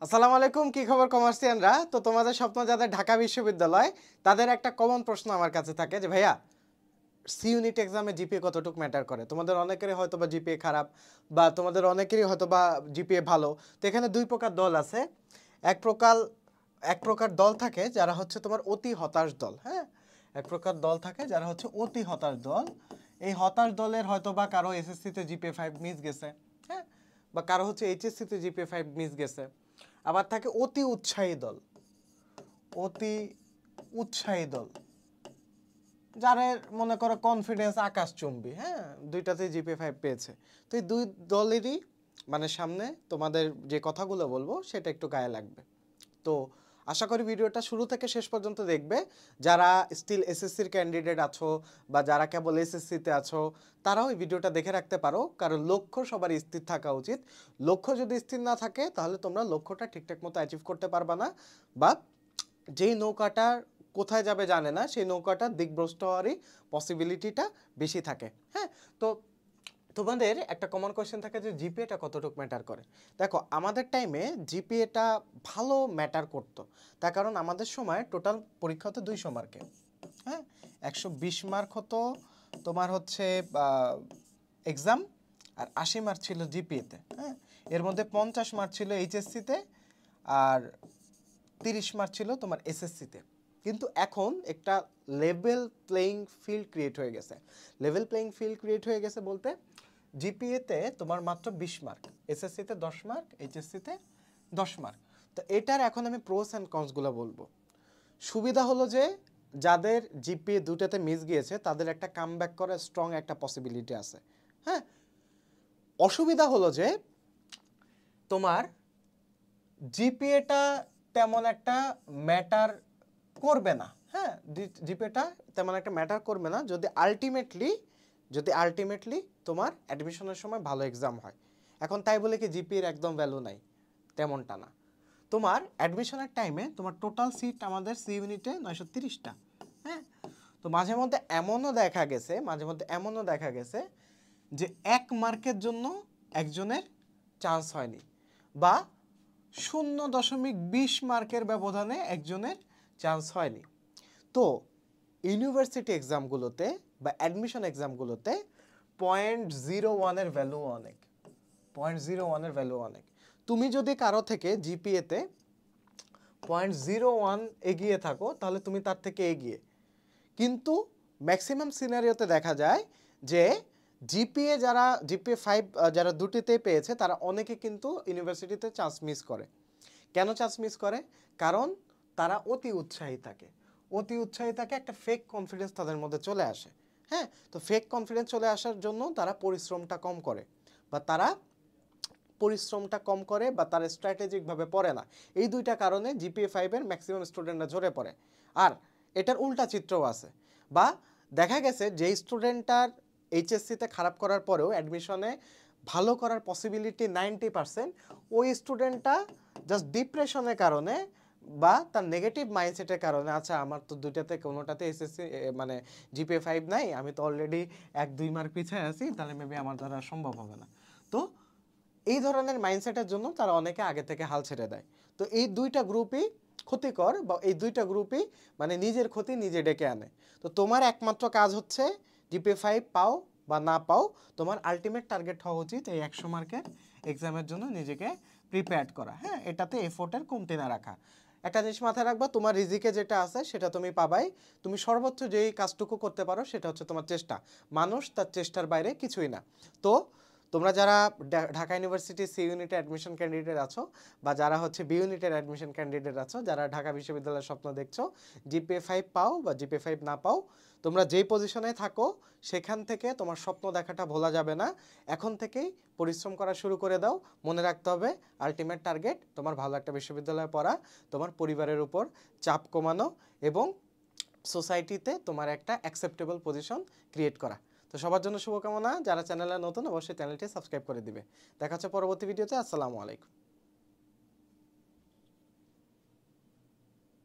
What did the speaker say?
আসসালামু আলাইকুম, কি খবর কমার্সিয়ানরা? তো তোমাদের স্বপ্ন যাদের ঢাকা বিশ্ববিদ্যালয়, তাদের একটা কমন প্রশ্ন আমার কাছে থাকে যে ভাইয়া, সি ইউনিট এক্সামে জিপিএ কতটুকু ম্যাটার করে? তোমাদের অনেকেরই হয়তো বা জিপিএ খারাপ, বা তোমাদের অনেকেরই হয়তো বা জিপিএ ভালো। তো এখানে দুই প্রকার দল আছে। এক প্রকার এক প্রকার দল থাকে যারা হচ্ছে তোমার অতি হতাশ দল। হ্যাঁ, এক প্রকার দল থাকে যারা হচ্ছে অতি হতাশ দল। এই হতাশ দলের হয়তো বা কারো এসএসসিতে জিপিএ 5 মিস গেছে। হ্যাঁ, বা কারো হচ্ছে এইচএসসিতে জিপিএ 5 মিস গেছে। আবার থাকে অতি উৎসাহী দল। অতি উৎসাহী দল যারা মনে করো কনফিডেন্স আকাশচুম্বী। হ্যাঁ, দুইটাতেই জিপিএ 5 পেয়েছে। তো এই দুই দলেরই মানে সামনে তোমাদের যে কথাগুলো বলবো সেটা একটু গায়ে লাগবে। তো আশা করি ভিডিওটা শুরু থেকে শেষ পর্যন্ত দেখবে। যারা স্টিল এসএসসির ক্যান্ডিডেট আছো বা যারা কেবল এসএসসিতে আছো, তারাও এই ভিডিওটা দেখে রাখতে পারো, কারণ লক্ষ্য সবার স্থির থাকা উচিত। লক্ষ্য যদি স্থির না থাকে তাহলে তোমরা লক্ষ্যটা ঠিকঠাক মতো অ্যাচিভ করতে পারবা না, বা যেই নৌকাটা কোথায় যাবে জানে না সেই নৌকাটার দিকভ্রষ্ট হওয়ারই পসিবিলিটিটা বেশি থাকে। হ্যাঁ, তো তোমাদের একটা কমন কোয়েশ্চেন থাকে যে জিপিএটা কতটুকু ম্যাটার করে। দেখো, আমাদের টাইমে জিপিএটা ভালো ম্যাটার করতো, তার কারণ আমাদের সময় টোটাল পরীক্ষা হতো 200 মার্কে। হ্যাঁ, 120 মার্ক হতো তোমার হচ্ছে এক্সাম, আর 80 মার্ক ছিল জিপিএতে। হ্যাঁ, এর মধ্যে 50 মার্ক ছিল এইচএসসিতে, আর 30 মার্ক ছিল তোমার এসএসসিতে। কিন্তু এখন একটা লেভেল প্লেইং ফিল্ড ক্রিয়েট হয়ে গেছে। লেভেল প্লেইং ফিল্ড ক্রিয়েট হয়ে গেছে বলতে, জিপিএতে তোমার মাত্র 20 মার্ক, এসএসসিতে 10 মার্ক, এইচএসসিতে 10 মার্ক। তো এটার এখন আমি প্রোস অ্যান্ড কনসগুলো বলবো। সুবিধা হলো যে যাদের জিপিএ দুটাতে মিস গিয়েছে তাদের একটা কামব্যাক করার স্ট্রং একটা পসিবিলিটি আছে। হ্যাঁ, অসুবিধা হলো যে তোমার জিপিএটা তেমন একটা ম্যাটার করবে না। হ্যাঁ, জিপিএটা তেমন একটা ম্যাটার করবে না যদি আলটিমেটলি তোমার অ্যাডমিশনের সময় ভালো এক্সাম হয়। এখন তাই বলে কি জিপিএর একদম ভ্যালু নাই? তেমনটা না। তোমার অ্যাডমিশনের টাইমে তোমার টোটাল সিট আমাদের সি ইউনিটে 930টা। হ্যাঁ, তো মাঝে মধ্যে এমনও দেখা গেছে যে 1 মার্কের জন্য একজনের চান্স হয়নি, বা 0.20 মার্কের ব্যবধানে একজনের চান্স হয়নি। তো ইউনিভার্সিটি এক্সামগুলোতে বা অ্যাডমিশন এক্সামগুলোতে 0.01-এর ভ্যালু অনেক। 0.01-এর ভ্যালু অনেক। তুমি যদি কারো থেকে জিপিএতে 0.01 এগিয়ে থাকো তাহলে তুমি তার থেকে এগিয়ে। কিন্তু ম্যাক্সিমাম সিনারিওতে দেখা যায় যে জিপিএ 5 যারা দুটিতেই পেয়েছে তারা অনেকে কিন্তু ইউনিভার্সিটিতে চান্স মিস করে। কেন চান্স মিস করে? কারণ তারা অতি উৎসাহী থাকে। একটা ফেক কনফিডেন্স তাদের মধ্যে চলে আসে। হ্যাঁ, তো ফেক কনফিডেন্স চলে আসার জন্য তারা পরিশ্রমটা কম করে, বা তারা স্ট্র্যাটেজিকভাবে পড়ে না। এই দুইটা কারণে জিপিএ 5-এর ম্যাক্সিমাম স্টুডেন্টরা ঝরে পড়ে। আর এটার উল্টা চিত্রও আছে, বা দেখা গেছে যে স্টুডেন্টটার এইচএসসিতে খারাপ করার পরেও অ্যাডমিশনে ভালো করার পসিবিলিটি 90%, ওই স্টুডেন্টটা জাস্ট ডিপ্রেশনের কারণে বা তার নেগেটিভ মাইন্ডসেটের কারণে, আচ্ছা আমার তো দুইটাতে কোনোটাতে এসএসসি মানে জিপিএ 5 নাই, আমি তো অলরেডি 1-2 মার্ক পিছিয়ে আছি, তাহলে মেবি আমার দ্বারা সম্ভব হবে না। তো এই ধরনের মাইন্ডসেটের জন্য তারা অনেকে আগে থেকে হাল ছেড়ে দেয়। তো এই দুইটা গ্রুপই ক্ষতিকর, বা এই দুইটা গ্রুপই মানে নিজের ক্ষতি নিজে ডেকে আনে। তো তোমার একমাত্র কাজ হচ্ছে জিপিএ 5 পাও বা না পাও, তোমার আলটিমেট টার্গেট হওয়া উচিত এই 100 মার্কের এক্সামের জন্য নিজেকে প্রিপেয়ার করা। হ্যাঁ, এটাতে এফোর্টের কমতি না রাখা। একটা জিনিস মাথায় রাখবা, তোমার রিজিকে যেটা আছে সেটা তুমি পাবাই। তুমি সর্বোচ্চ যেই কাজটুকু করতে পারো সেটা হচ্ছে তোমার চেষ্টা। মানুষ তার চেষ্টার বাইরে কিছুই না। তো তোমরা যারা ঢাকা ইউনিভার্সিটি সি ইউনিটে অ্যাডমিশন ক্যান্ডিডেট আছো, বা যারা হচ্ছে বি ইউনিটের অ্যাডমিশন ক্যান্ডিডেট আছো, যারা ঢাকা বিশ্ববিদ্যালয়ের স্বপ্ন দেখছো, জিপিএ 5 পাও বা জিপিএ 5 না পাও, তোমরা যেই পজিশনে থাকো সেখান থেকে তোমার স্বপ্ন দেখাটা ভোলা যাবে না। এখন থেকেই পরিশ্রম করা শুরু করে দাও। মনে রাখতে হবে আলটিমেট টার্গেট তোমার ভালো একটা বিশ্ববিদ্যালয়ে পড়া, তোমার পরিবারের উপর চাপ কমানো, এবং সোসাইটিতে তোমার একটা অ্যাকসেপ্টেবল পজিশন ক্রিয়েট করা। তো সবার জন্য শুভকামনা। যারা চ্যানেলে নতুন অবশ্যই চ্যানেলটি সাবস্ক্রাইব করে দিবে। দেখা হচ্ছে পরবর্তী ভিডিওতে। আসসালামু আলাইকুম।